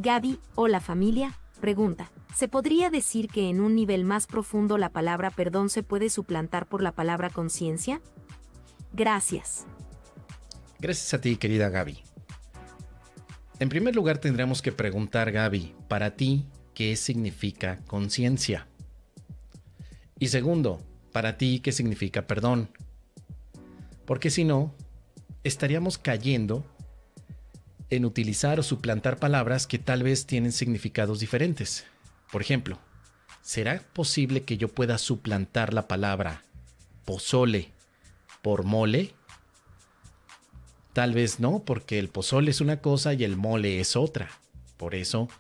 Gaby, hola familia, pregunta. ¿Se podría decir que en un nivel más profundo la palabra perdón se puede suplantar por la palabra conciencia? Gracias. Gracias a ti, querida Gaby. En primer lugar, tendríamos que preguntar, Gaby, para ti, ¿qué significa conciencia? Y segundo, para ti, ¿qué significa perdón? Porque si no, estaríamos cayendo en utilizar o suplantar palabras que tal vez tienen significados diferentes. Por ejemplo, ¿será posible que yo pueda suplantar la palabra pozole por mole? Tal vez no, porque el pozole es una cosa y el mole es otra. Por eso,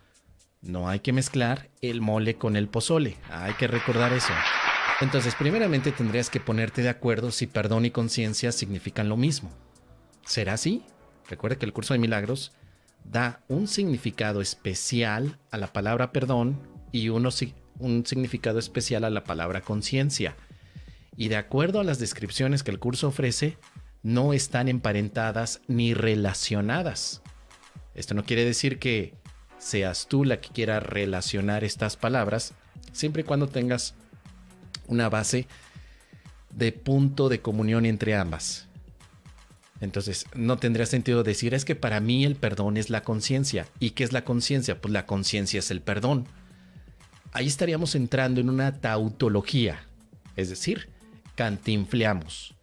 no hay que mezclar el mole con el pozole. Hay que recordar eso. Entonces, primeramente tendrías que ponerte de acuerdo si perdón y conciencia significan lo mismo. ¿Será así? Recuerda que el curso de milagros da un significado especial a la palabra perdón y un significado especial a la palabra conciencia. Y de acuerdo a las descripciones que el curso ofrece, no están emparentadas ni relacionadas. Esto no quiere decir que seas tú la que quiera relacionar estas palabras, siempre y cuando tengas una base de punto de comunión entre ambas. Entonces, no tendría sentido decir, es que para mí el perdón es la conciencia. ¿Y qué es la conciencia? Pues la conciencia es el perdón. Ahí estaríamos entrando en una tautología, es decir, cantinfleamos.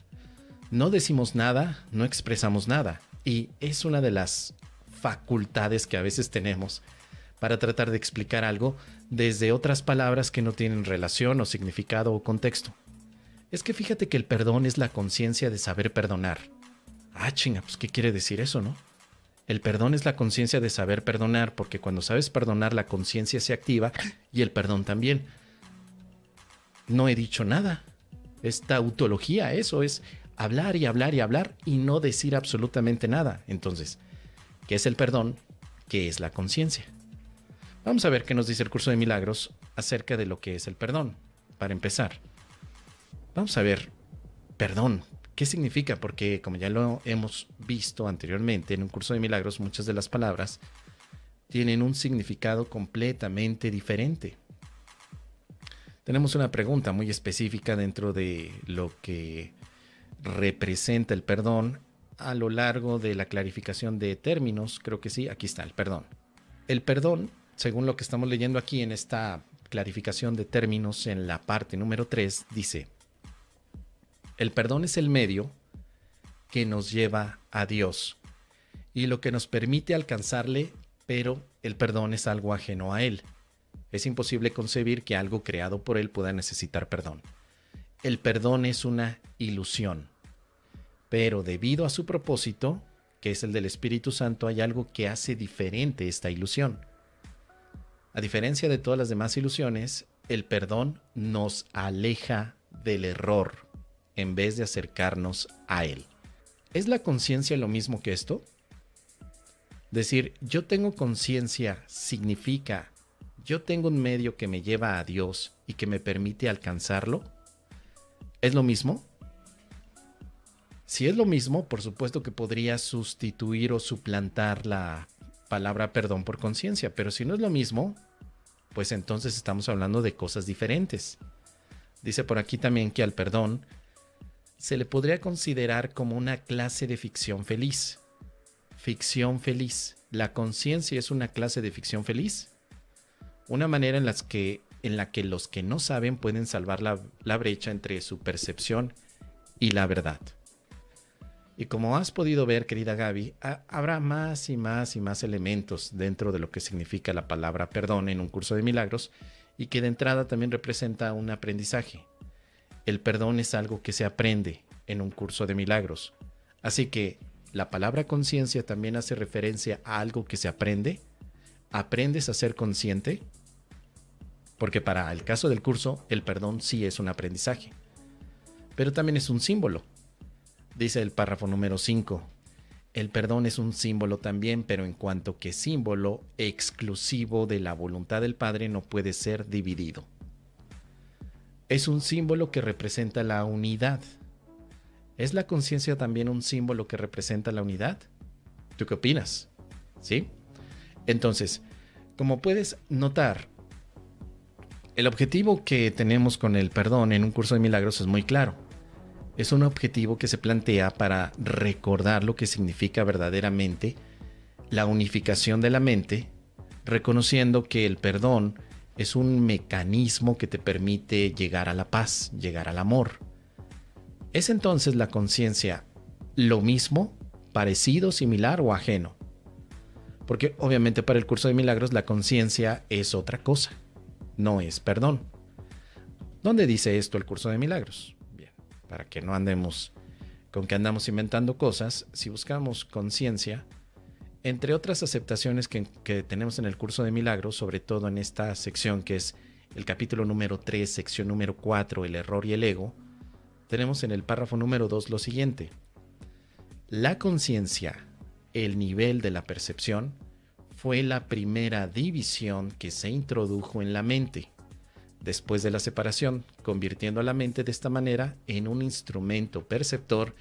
No decimos nada, no expresamos nada. Y es una de las facultades que a veces tenemos para tratar de explicar algo desde otras palabras que no tienen relación o significado o contexto. Es que fíjate que el perdón es la conciencia de saber perdonar. Ah, chinga, pues ¿qué quiere decir eso, no? El perdón es la conciencia de saber perdonar, porque cuando sabes perdonar la conciencia se activa y el perdón también. No he dicho nada. Es tautología, eso es hablar y hablar y hablar y no decir absolutamente nada. Entonces, ¿qué es el perdón? ¿Qué es la conciencia? Vamos a ver qué nos dice el curso de milagros acerca de lo que es el perdón. Para empezar, vamos a ver, perdón, ¿qué significa? Porque como ya lo hemos visto anteriormente en un curso de milagros, muchas de las palabras tienen un significado completamente diferente. Tenemos una pregunta muy específica dentro de lo que representa el perdón a lo largo de la clarificación de términos. Creo que sí, aquí está el perdón. El perdón, según lo que estamos leyendo aquí en esta clarificación de términos en la parte número 3, dice: el perdón es el medio que nos lleva a Dios y lo que nos permite alcanzarle, pero el perdón es algo ajeno a Él. Es imposible concebir que algo creado por Él pueda necesitar perdón. El perdón es una ilusión, pero debido a su propósito, que es el del Espíritu Santo, hay algo que hace diferente esta ilusión. A diferencia de todas las demás ilusiones, el perdón nos aleja del error en vez de acercarnos a él. ¿Es la conciencia lo mismo que esto? Decir, yo tengo conciencia significa, yo tengo un medio que me lleva a Dios y que me permite alcanzarlo. ¿Es lo mismo? Si es lo mismo, por supuesto que podría sustituir o suplantar la palabra perdón por conciencia, pero si no es lo mismo, pues entonces estamos hablando de cosas diferentes. Dice por aquí también que al perdón se le podría considerar como una clase de ficción feliz. Ficción feliz. ¿La conciencia es una clase de ficción feliz? Una manera en la que los que no saben pueden salvar la brecha entre su percepción y la verdad. Y como has podido ver, querida Gaby, habrá más y más y más elementos dentro de lo que significa la palabra perdón en un curso de milagros y que de entrada también representa un aprendizaje. El perdón es algo que se aprende en un curso de milagros. Así que la palabra conciencia también hace referencia a algo que se aprende. ¿Aprendes a ser consciente? Porque para el caso del curso, el perdón sí es un aprendizaje. Pero también es un símbolo. Dice el párrafo número 5. El perdón es un símbolo también, pero en cuanto que símbolo exclusivo de la voluntad del Padre no puede ser dividido. Es un símbolo que representa la unidad. ¿Es la conciencia también un símbolo que representa la unidad? ¿Tú qué opinas? ¿Sí? Entonces, Como puedes notar, el objetivo que tenemos con el perdón en un curso de milagros es muy claro. Es un objetivo que se plantea para recordar lo que significa verdaderamente la unificación de la mente, reconociendo que el perdón es un mecanismo que te permite llegar a la paz, llegar al amor. ¿Es entonces la conciencia lo mismo, parecido, similar o ajeno? Porque obviamente para el curso de milagros la conciencia es otra cosa, no es perdón. ¿Dónde dice esto el curso de milagros? Bien, para que no andemos con que andamos inventando cosas, si buscamos conciencia, entre otras aceptaciones que tenemos en el curso de milagros, sobre todo en esta sección que es el capítulo número 3, sección número 4, el error y el ego, tenemos en el párrafo número 2 lo siguiente. La conciencia, el nivel de la percepción, fue la primera división que se introdujo en la mente después de la separación, convirtiendo a la mente de esta manera en un instrumento perceptor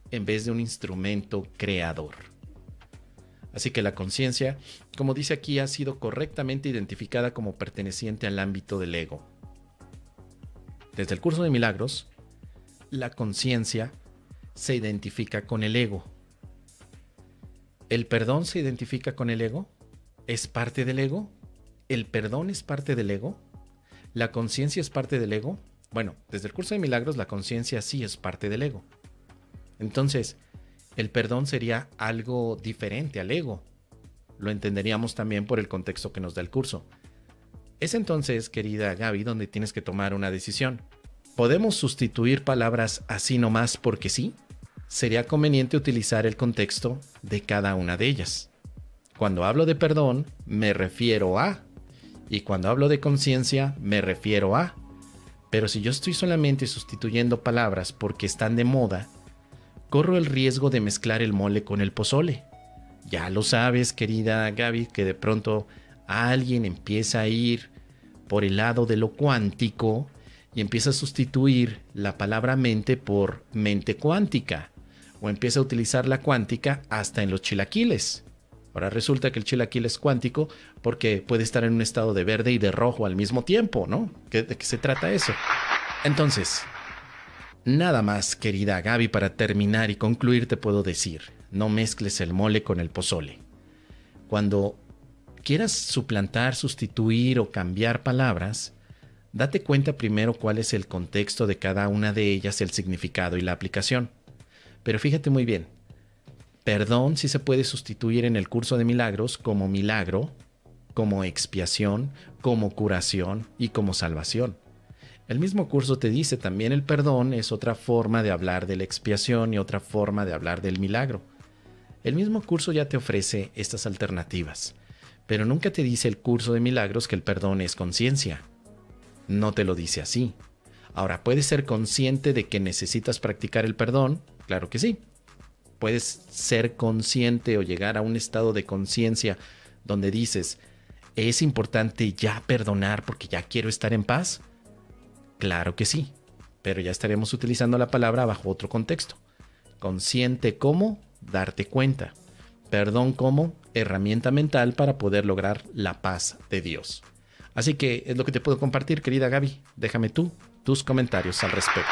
en vez de un instrumento creador. Así que la conciencia, como dice aquí, ha sido correctamente identificada como perteneciente al ámbito del ego. Desde el curso de milagros, la conciencia se identifica con el ego. ¿El perdón se identifica con el ego? ¿Es parte del ego? ¿El perdón es parte del ego? ¿La conciencia es parte del ego? Bueno, desde el curso de milagros la conciencia sí es parte del ego. Entonces, el perdón sería algo diferente al ego. Lo entenderíamos también por el contexto que nos da el curso. Es entonces, querida Gaby, donde tienes que tomar una decisión. ¿Podemos sustituir palabras así nomás porque sí? Sería conveniente utilizar el contexto de cada una de ellas. Cuando hablo de perdón, me refiero a, y cuando hablo de conciencia, me refiero a. Pero si yo estoy solamente sustituyendo palabras porque están de moda, corro el riesgo de mezclar el mole con el pozole. Ya lo sabes, querida Gaby, que de pronto alguien empieza a ir por el lado de lo cuántico y empieza a sustituir la palabra mente por mente cuántica, o empieza a utilizar la cuántica hasta en los chilaquiles. Ahora resulta que el chilaquil es cuántico porque puede estar en un estado de verde y de rojo al mismo tiempo, ¿no? ¿De qué se trata eso? Entonces, nada más, querida Gaby, para terminar y concluir te puedo decir, no mezcles el mole con el pozole. Cuando quieras suplantar, sustituir o cambiar palabras, date cuenta primero cuál es el contexto de cada una de ellas, el significado y la aplicación. Pero fíjate muy bien, perdón sí se puede sustituir en el curso de milagros como milagro, como expiación, como curación y como salvación. El mismo curso te dice también el perdón es otra forma de hablar de la expiación y otra forma de hablar del milagro. El mismo curso ya te ofrece estas alternativas, pero nunca te dice el curso de milagros que el perdón es conciencia. No te lo dice así. Ahora, ¿puedes ser consciente de que necesitas practicar el perdón? Claro que sí. ¿Puedes ser consciente o llegar a un estado de conciencia donde dices, es importante ya perdonar porque ya quiero estar en paz? Claro que sí, pero ya estaremos utilizando la palabra bajo otro contexto. Consciente como darte cuenta. Perdón como herramienta mental para poder lograr la paz de Dios. Así que es lo que te puedo compartir, querida Gaby. Déjame tus comentarios al respecto.